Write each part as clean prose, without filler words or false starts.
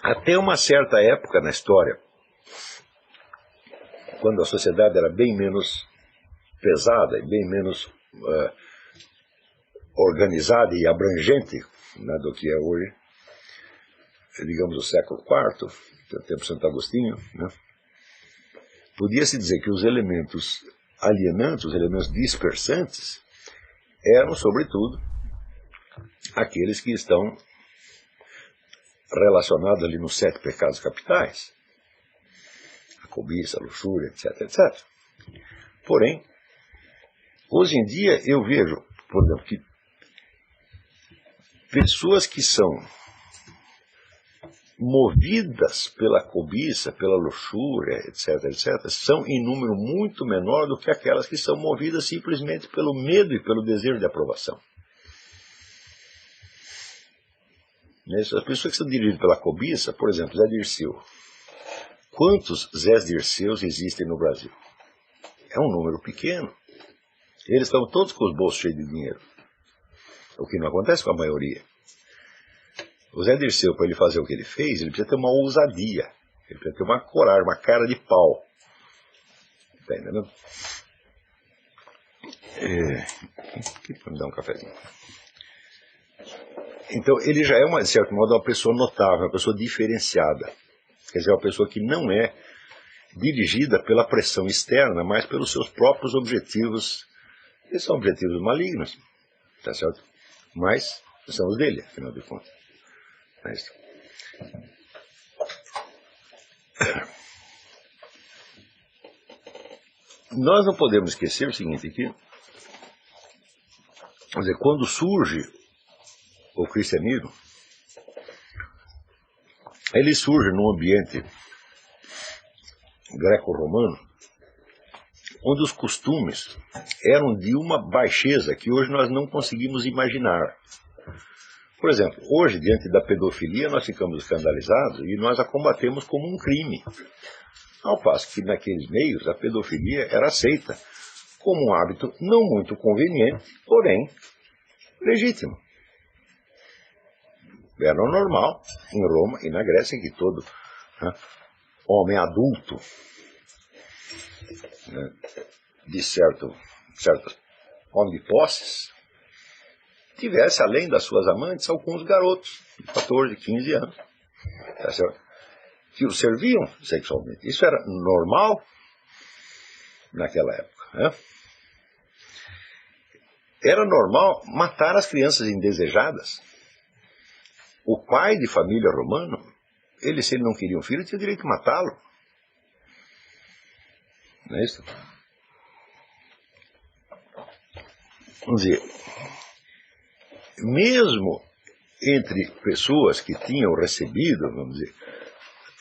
Até uma certa época na história, quando a sociedade era bem menos pesada e bem menos organizada e abrangente, né, do que é hoje, digamos o século IV, o tempo de Santo Agostinho, né, podia-se dizer que os elementos alienantes, os elementos dispersantes, eram, sobretudo, aqueles que estão relacionados ali nos 7 pecados capitais, a cobiça, a luxúria, etc, etc. Porém, hoje em dia eu vejo, por exemplo, que pessoas que são movidas pela cobiça, pela luxúria, etc, etc, são em número muito menor do que aquelas que são movidas simplesmente pelo medo e pelo desejo de aprovação. As pessoas que são dirigidas pela cobiça, por exemplo, Zé Dirceu. Quantos Zés Dirceus existem no Brasil? É um número pequeno. Eles estão todos com os bolsos cheios de dinheiro. O que não acontece com a maioria. O Zé Dirceu, para ele fazer o que ele fez, ele precisa ter uma ousadia. Ele precisa ter uma coragem, uma cara de pau. Está entendendo? Vamos dar um cafezinho. Então, ele já é, de certo modo, uma pessoa notável, uma pessoa diferenciada. Quer dizer, uma pessoa que não é dirigida pela pressão externa, mas pelos seus próprios objetivos. Eles são objetivos malignos, tá certo? Mas são os dele, afinal de contas. É isso. Nós não podemos esquecer o seguinte, que, quer dizer, quando surge o cristianismo, ele surge num ambiente greco-romano, onde os costumes eram de uma baixeza que hoje nós não conseguimos imaginar. Por exemplo, hoje, diante da pedofilia, nós ficamos escandalizados e nós a combatemos como um crime. Ao passo que, naqueles meios, a pedofilia era aceita como um hábito não muito conveniente, porém legítimo. Era normal em Roma e na Grécia que todo homem adulto, de certo homem de posses, tivesse, além das suas amantes, alguns garotos de 14, 15 anos, tá certo? Que o serviam sexualmente. Isso era normal naquela época. Né? Era normal matar as crianças indesejadas. O pai de família romano, se ele não queria um filho, tinha o direito de matá-lo. Não é isso? Vamos dizer, mesmo entre pessoas que tinham recebido, vamos dizer,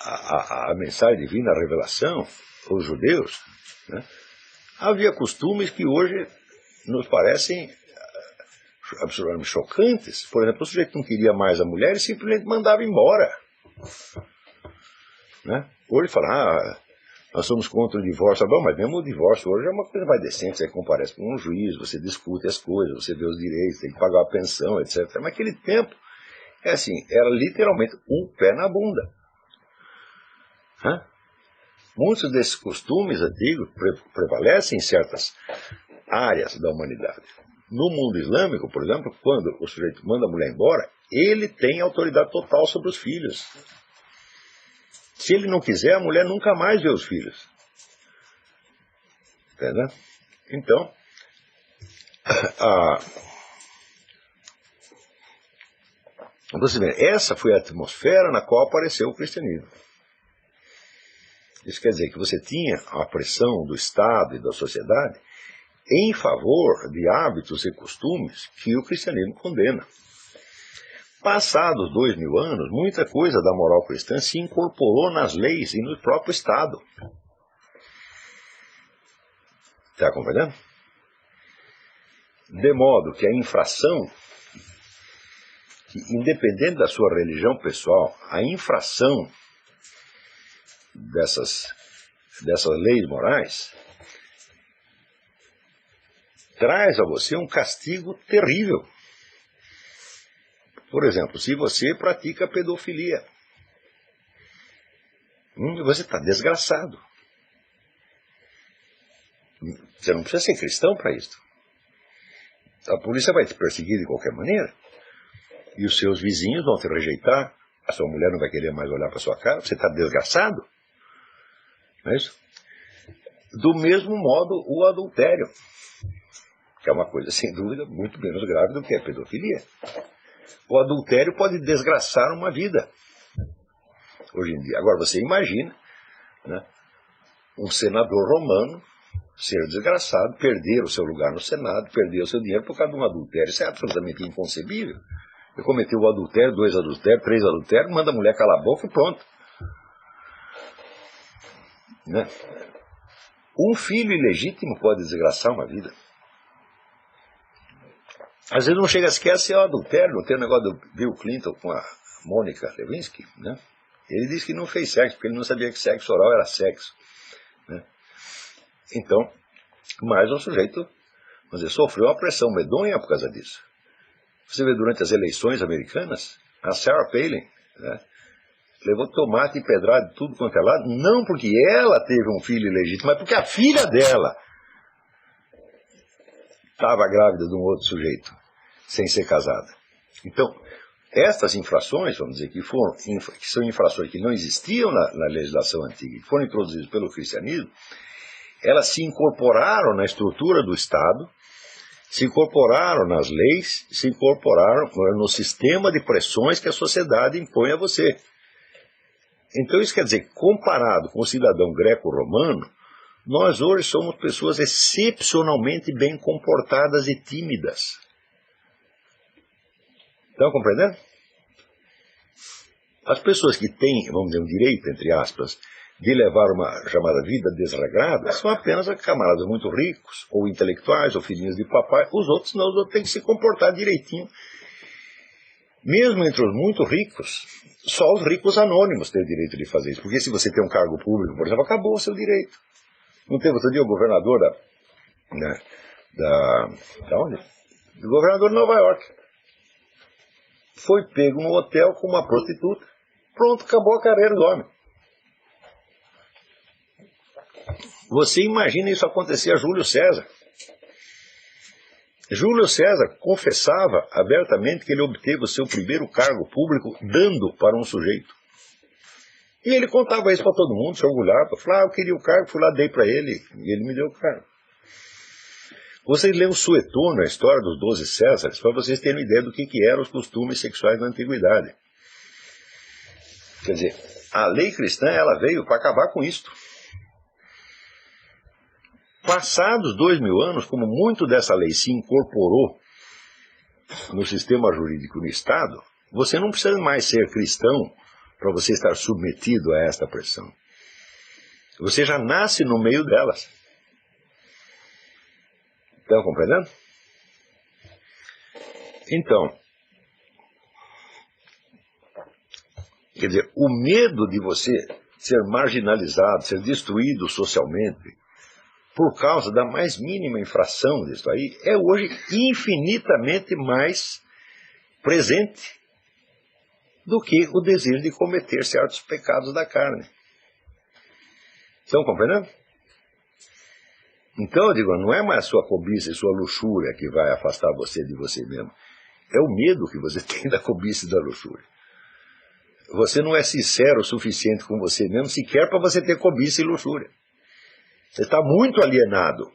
a mensagem divina, a revelação, os judeus, né, havia costumes que hoje nos parecem absolutamente chocantes. Por exemplo, o sujeito não queria mais a mulher e simplesmente mandava embora. Né? Hoje fala, nós somos contra o divórcio. Bom, mas mesmo o divórcio hoje é uma coisa mais decente. Você comparece com um juiz, você discute as coisas, você vê os direitos, tem que pagar a pensão, etc. Mas naquele tempo, era literalmente um pé na bunda. Muitos desses costumes antigos prevalecem em certas áreas da humanidade. No mundo islâmico, por exemplo, quando o sujeito manda a mulher embora, ele tem autoridade total sobre os filhos. Se ele não quiser, a mulher nunca mais vê os filhos. Entendeu? Então, você vê, essa foi a atmosfera na qual apareceu o cristianismo. Isso quer dizer que você tinha a pressão do Estado e da sociedade em favor de hábitos e costumes que o cristianismo condena. Passados 2000 anos, muita coisa da moral cristã se incorporou nas leis e no próprio Estado. Está compreendendo? De modo que a infração, que, independente da sua religião pessoal, a infração dessas leis morais traz a você um castigo terrível. Por exemplo, se você pratica pedofilia, Você está desgraçado. Você não precisa ser cristão para isso. A polícia vai te perseguir de qualquer maneira. E os seus vizinhos vão te rejeitar. A sua mulher não vai querer mais olhar para sua cara. Você está desgraçado. Não é isso? Do mesmo modo, o adultério. Que é uma coisa, sem dúvida, muito menos grave do que a pedofilia. O adultério pode desgraçar uma vida. Hoje em dia. Agora, você imagina, né, um senador romano ser desgraçado, perder o seu lugar no Senado, perder o seu dinheiro por causa de um adultério. Isso é absolutamente inconcebível. Ele cometeu o adultério, 2 adultérios, 3 adultérios, manda a mulher calar a boca e pronto. Né? Um filho ilegítimo pode desgraçar uma vida. Às vezes não chega sequer a ser o adultério, não tem o negócio do Bill Clinton com a Mônica Lewinsky, né? Ele disse que não fez sexo, porque ele não sabia que sexo oral era sexo. Né? Então, mas o sujeito, vamos dizer, sofreu uma pressão medonha por causa disso. Você vê durante as eleições americanas, a Sarah Palin, né, levou tomate e pedrada de tudo quanto é lado, não porque ela teve um filho ilegítimo, mas porque a filha dela estava grávida de um outro sujeito, sem ser casada. Então, estas infrações, vamos dizer, que são infrações que não existiam na legislação antiga, que foram introduzidas pelo cristianismo, elas se incorporaram na estrutura do Estado, se incorporaram nas leis, se incorporaram no sistema de pressões que a sociedade impõe a você. Então isso quer dizer, comparado com o cidadão greco-romano, nós hoje somos pessoas excepcionalmente bem comportadas e tímidas. Estão compreendendo? As pessoas que têm, vamos dizer, um direito, entre aspas, de levar uma chamada vida desregrada, são apenas camaradas muito ricos, ou intelectuais, ou filhinhos de papai. Os outros não, os outros têm que se comportar direitinho. Mesmo entre os muito ricos, só os ricos anônimos têm o direito de fazer isso. Porque se você tem um cargo público, por exemplo, acabou o seu direito. Não teve outro dia o governador da onde? O governador de Nova York. Foi pego no hotel com uma prostituta. Pronto, acabou a carreira do homem. Você imagina isso acontecer a Júlio César. Júlio César confessava abertamente que ele obteve o seu primeiro cargo público dando para um sujeito. E ele contava isso para todo mundo, se orgulhava, falava, eu queria o cargo, fui lá, dei para ele, e ele me deu o cargo. Vocês leem o Suetônio, a história dos 12 Césares, para vocês terem uma ideia do que eram os costumes sexuais na antiguidade. Quer dizer, a lei cristã ela veio para acabar com isto. Passados 2000 anos, como muito dessa lei se incorporou no sistema jurídico no Estado, você não precisa mais ser cristão para você estar submetido a esta pressão. Você já nasce no meio delas. Estão compreendendo? Então, quer dizer, o medo de você ser marginalizado, ser destruído socialmente, por causa da mais mínima infração disso aí, é hoje infinitamente mais presente do que o desejo de cometer certos pecados da carne. Estão compreendendo? Então, eu digo, não é mais sua cobiça e sua luxúria que vai afastar você de você mesmo. É o medo que você tem da cobiça e da luxúria. Você não é sincero o suficiente com você mesmo, sequer para você ter cobiça e luxúria. Você está muito alienado